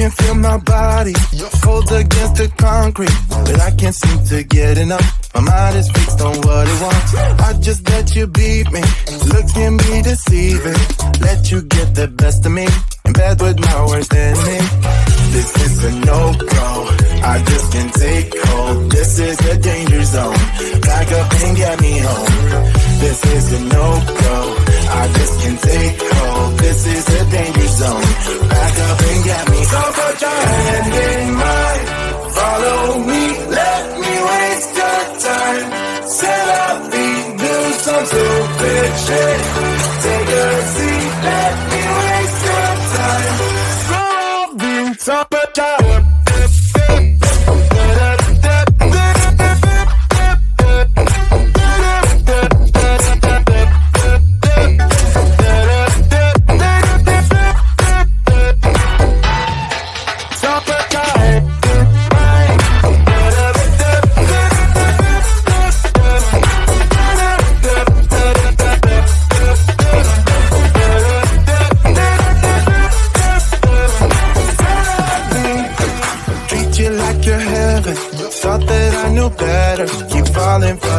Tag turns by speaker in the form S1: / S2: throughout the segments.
S1: can feel my body cold against the concrete, but I can't seem to get enough. My mind is fixed on what it wants. I just let you beat me, look can be deceiving. Let you get the best of me, in bed with my worst enemy. This is a no-go, I just can't take hold. This is a danger zone, back up and get me home. This is a no-go, I just can't take hold. This is a danger zone, back up and get me. So put your hand in mine, follow me, let me waste your time. Set up feet, do some stupid shit. Take a seat, let me waste your time. So put your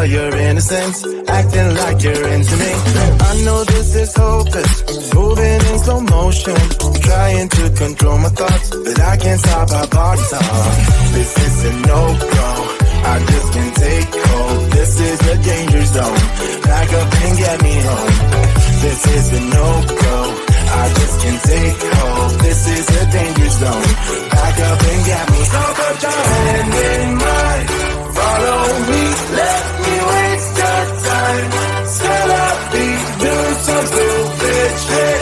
S1: for your innocence, acting like you're into me. I know this is hopeless, moving in slow motion, trying to control my thoughts, but I can't stop our body talk. This is a no-go, I just can't take hold. This is a danger zone, back up and get me home. This is a no-go, I just can't take hold. This is a danger zone, back up and get me. So put your hand in mine, follow me, let me waste your time. Set up feet, do some stupid shit.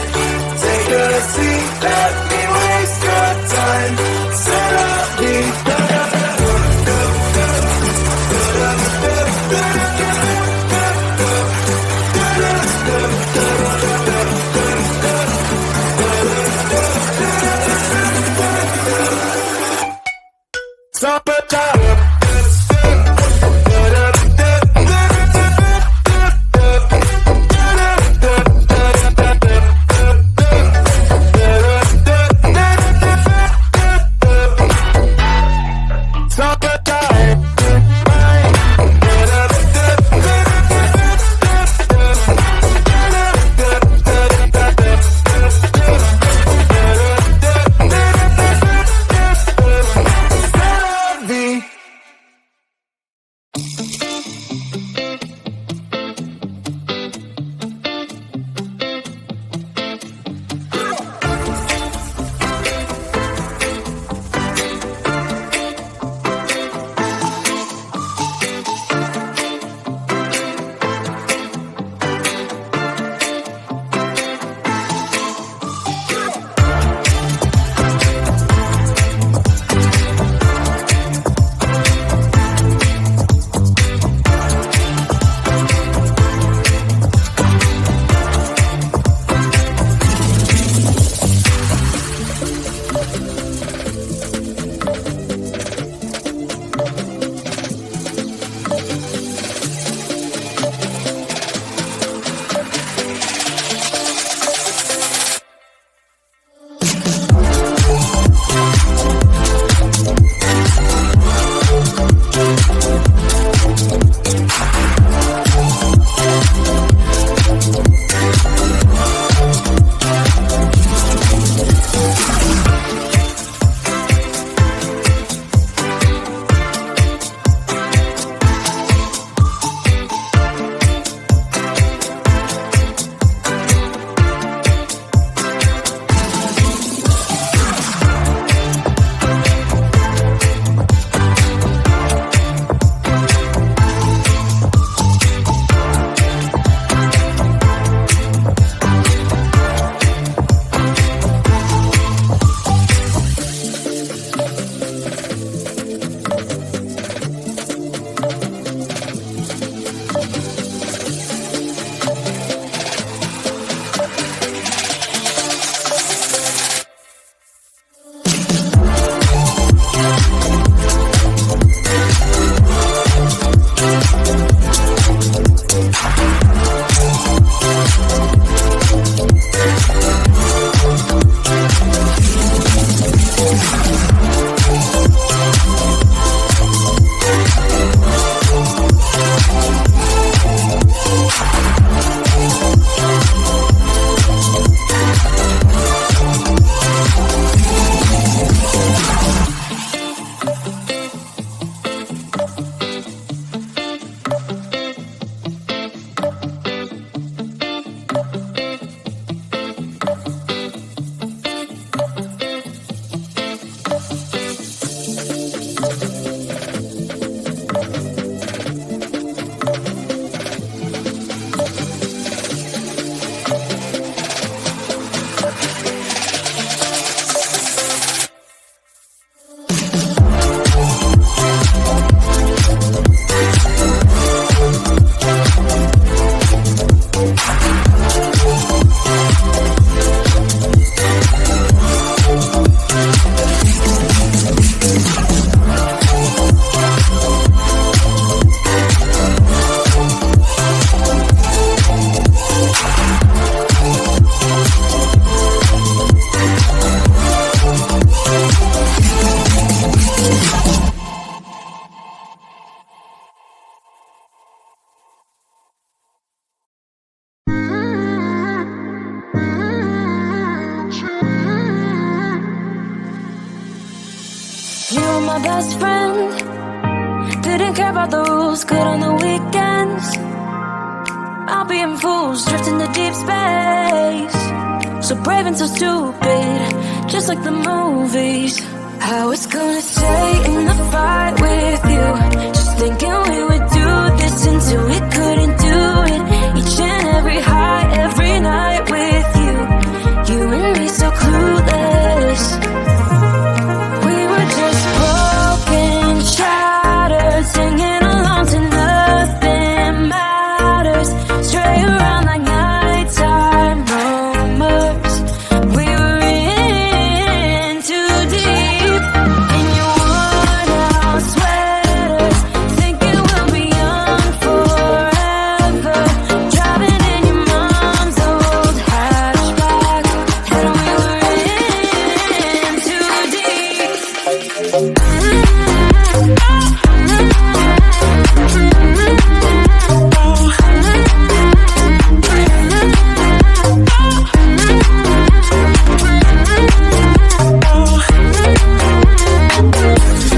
S1: Take a seat, let me waste your time. Set up feet,
S2: my best friend. Didn't care about the rules, good on the weekends. I'll be in fools, drifting to deep space. So brave and so stupid, just like the movies. I was gonna stay in the fight with you, just thinking we would do this until we couldn't do it. Each and every high, every night with you. You and me so clueless. We were just broken, shattered, singing along to nothing matters. Stray around like nighttime rumors. We were in too deep. In your worn out sweaters, thinking we'll be young forever. Driving in your mom's old hatchback, and we were in too deep.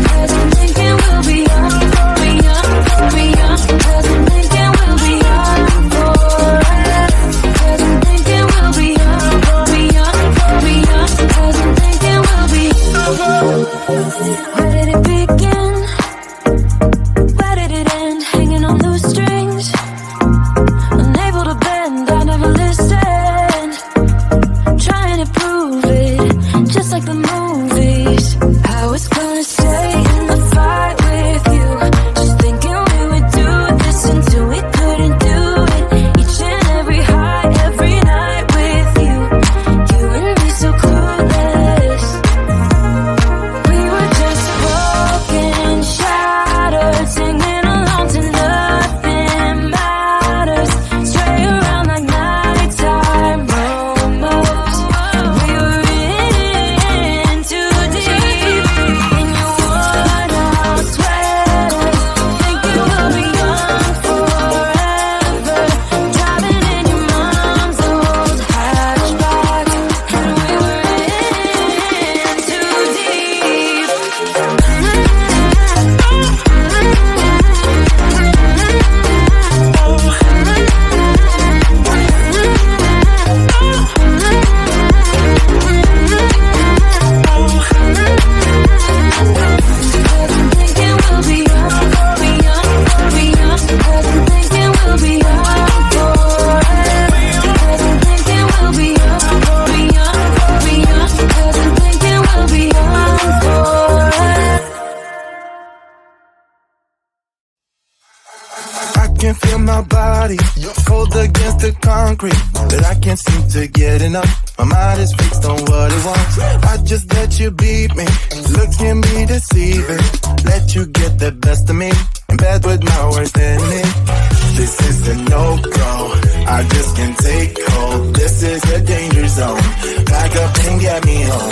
S2: Cause I'm thinking we'll be young, cause I'm thinking we'll be young forever. Cause I'm thinking we'll be young, cause I'm thinking we'll be. Where did it begin? Where did it end? Hanging on loose strings, unable to bend, I never listened. Trying to prove it, just like the movies. I was gonna stay in the fight with you, just thinking we would do this until we couldn't do it. Each and every high, every night with you. You and me so clueless. We were just broken, shattered, singing along to nothing matters. Stray around like nighttime rumors. We were in too deep. In your worn out sweaters, thinking we'll be young forever. Driving in your mom's old hatchback, and we were in too deep. Cause I'm thinking we'll be young, cause I'm thinking we'll be young forever. Cause I'm thinking we'll be young, cause I'm thinking we'll be young forever.
S1: I can feel my body cold against the concrete, but I can't seem to get enough. My mind is fixed on what it wants. I just let you beat me, look at me deceiving. Let you get the best of me, in bed with my worst enemy. This is a no-go, I just can't take hold. This is a danger zone, back up and get me home.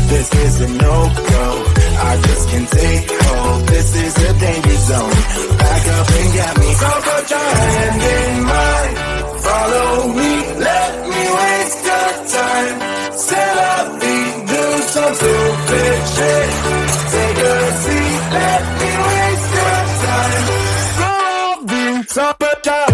S1: This is a no-go, I just can't take hold. This is a danger zone, back up and get me. So put your hand in mine, follow me, let me waste your time. Set up feet, do some stupid shit. Take a seat, let me waste your time. So put your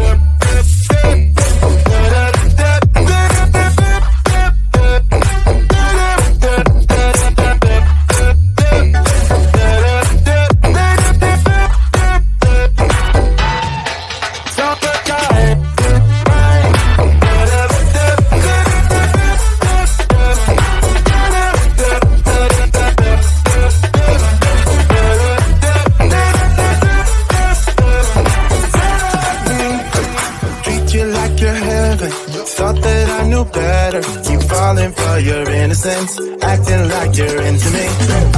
S1: better. Keep falling for your innocence, acting like you're into me.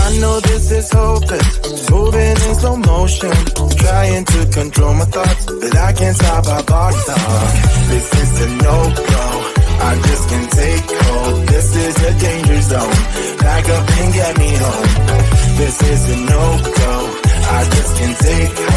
S1: I know this is hopeless, moving in slow motion, trying to control my thoughts, but I can't stop our body talk. This is a no-go, I just can't take hold. This is a danger zone, back up and get me home. This is a no-go, I just can't take hold.